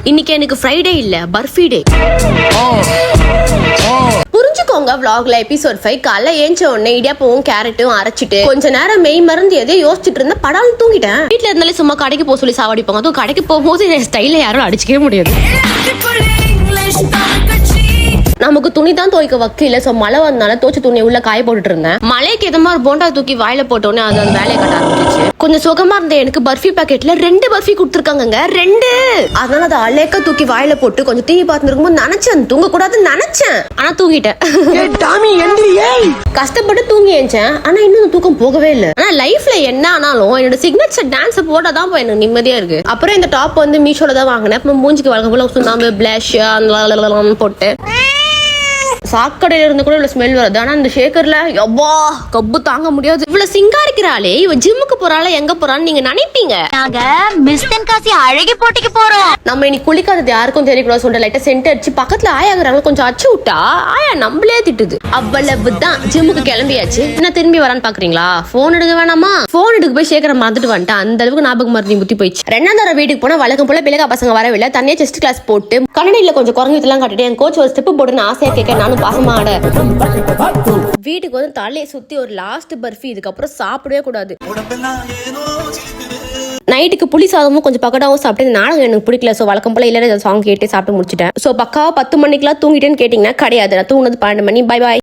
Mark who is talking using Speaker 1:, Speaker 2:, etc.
Speaker 1: இன்னைக்கு எனக்கு ஃப்ரைடே இல்ல, பர்ஃபி டே. புரிஞ்சுக்கோங்க. vlogல எபிசோட் 5 காலைல ஏஞ்ச உடனே இடியாப்பவும் கேரட்டும் அரைச்சிட்டு கொஞ்ச நேரம் மெய் மறந்து எதையும் யோசிச்சுட்டு இருந்த படாலும் தூங்கிட்டேன். வீட்டுல இருந்தாலே சும்மா கடைக்கு போக சொல்லி சாவடிப்பாங்க. அதுவும் கடைக்கு போகும்போது என் ஸ்டைல யாரும் அடிச்சுக்கவே முடியாது. நமக்கு துணி தான் துவைக்க வக்கீல. சோ மழை வந்தனால தோச்சு துணியை உள்ள காய போட்டுட்டு இருந்தேன். மழைக்கு எதமா ஒரு போண்டா தூக்கி வாயில போட்டோன்னே அது அந்த வேலையை கட்ட ஆரம்பிச்சிச்சு. கொஞ்சம் சுகமா இருந்த எனக்கு பர்ஃபி பாக்கெட்ல 2 பர்ஃபி கொடுத்துருக்காங்க. 2. அதனால அதை அலேக்க தூக்கி வாயில போட்டு கொஞ்சம் டிவி பார்த்து இருக்கும்போது நினைச்சேன் தூங்க கூடாதுன்னு நினைச்சேன். ஆனா தூங்கிட்டேன். கஷ்டப்பட்டு தூங்கி ஏஞ்சேன். ஆனா இன்னும் தூக்கம் போகவே இல்லை. ஆனா லைஃப்ல என்ன ஆனாலும் என்னோட சிக்னேச்சர் டான்ஸ் போட்டாதான் எனக்கு நிம்மதியா இருக்கு. அப்புறம் இந்த டாப் வந்து மீஷோல தான் வாங்கினேன். மூஞ்சிக்கு வழக்கம் போல சுண்ணாம்பு பிளஷ் அந்த போட்டு சாக்கடையில இருந்து கூட இவ்வளவு ஸ்மெல் வருது. ஆனா இந்த ஷேக்கர்ல எவ்வா கப்பு தாங்க முடியாது. இவ்வளவு சிங்காரிக்கிறாளே இவ ஜிம்முக்கு போறாளா எங்க போறான்னு நீங்க நினைப்பீங்க.
Speaker 2: நாங்க மிஸ்டன் காசி அழகி போட்டிக்கு போறோம்.
Speaker 1: நம்ம இன்னைக்கு குளிக்காதது யாருக்கும் தெரியக்கூடாது சொல்ற லைட்டா சென்ட் அடிச்சு பக்கத்துல ஆயாக்குறாங்க. கொஞ்சம் அச்சு விட்டா ஆயா நம்மளே திட்டுது. அவ்வளவுதான் ஜிம்முக்கு கிளம்பியாச்சு. என்ன திரும்பி வரான்னு பாக்குறீங்களா? போன் எடுக்க வேணாமா? போன் எடுக்க போய் ஷேக்கரை மறந்துட்டு வந்துட்டேன். அந்த அளவுக்கு ஞாபகம் மருந்து முத்தி போயிடுச்சு. 2ஆம் தடவை வீட்டுக்கு போனா வழக்கம் போல பிள்ளைங்க பசங்க வரவில்லை. தனியா செஸ்ட் கிளாஸ் போட்டு கண்ணடியில கொஞ்சம் குரங்கு இதெல்லாம் காட்டிட்டு என் கோச் ஒரு ஸ்டெப் போட்டுன்னு ஆசையா கேட்க நானும் பாசமாட வீட்டுக்கு வந்து தலையை சுத்தி ஒரு லாஸ்ட் பர்ஃபி. இதுக்கப்புறம் சாப்பிடவே கூடாது. நைட்டுக்கு புளி சாதமும் கொஞ்சம் பக்கடாவும் சாப்பிட்டு நாடகம் எனக்கு பிடிக்கல. ஸோ வழக்கம் போல இல்லைன்னா சாங் கேட்டு சாப்பிட்டு முடிச்சிட்டேன். ஸோ பக்காவா 10 மணிக்கெல்லாம் தூங்கிட்டேன்னு கேட்டீங்கன்னா கிடையாது. நான் தூங்கினது 12 மணி. Bye bye.